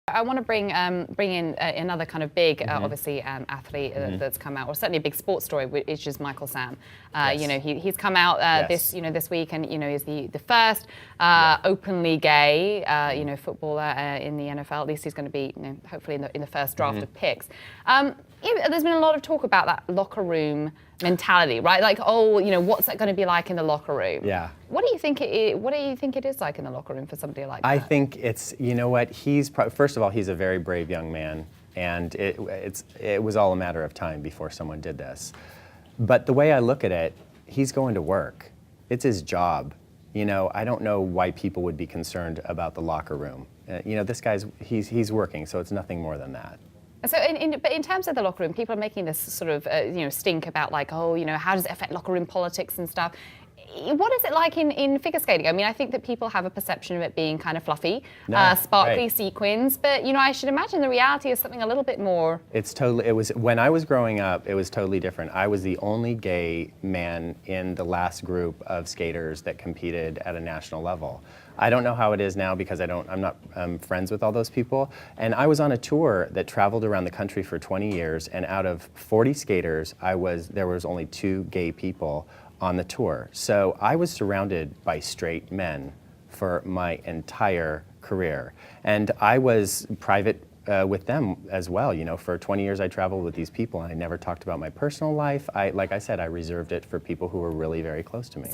I want to bring in another kind of big, obviously, athlete that's come out, or certainly a big sports story, which is Michael Sam. Yes. You know, he's come out Yes. this week, and is the first openly gay footballer in the NFL. At least he's going to be, hopefully in the first draft of picks. There's been a lot of talk about that locker room mentality, right? Like, what's that going to be like in the locker room? Yeah. What do you think it is like in the locker room for somebody like that? I think it's, first of all, he's a very brave young man, and it was all a matter of time before someone did this. But the way I look at it, he's going to work. It's his job. I don't know why people would be concerned about the locker room. This guy's, he's working, so it's nothing more than that. So, but in terms of the locker room, people are making this sort of, stink about like, how does it affect locker room politics and stuff? What is it like in figure skating? I mean, I think that people have a perception of it being kind of fluffy, sparkly right. sequins, but I should imagine the reality is something a little bit more. When I was growing up, it was totally different. I was the only gay man in the last group of skaters that competed at a national level. I don't know how it is now because I'm not friends with all those people. And I was on a tour that traveled around the country for 20 years, and out of 40 skaters, there was only 2 gay people on the tour. So I was surrounded by straight men for my entire career. And I was private with them as well. For 20 years I traveled with these people, and I never talked about my personal life. Like I said, I reserved it for people who were really very close to me.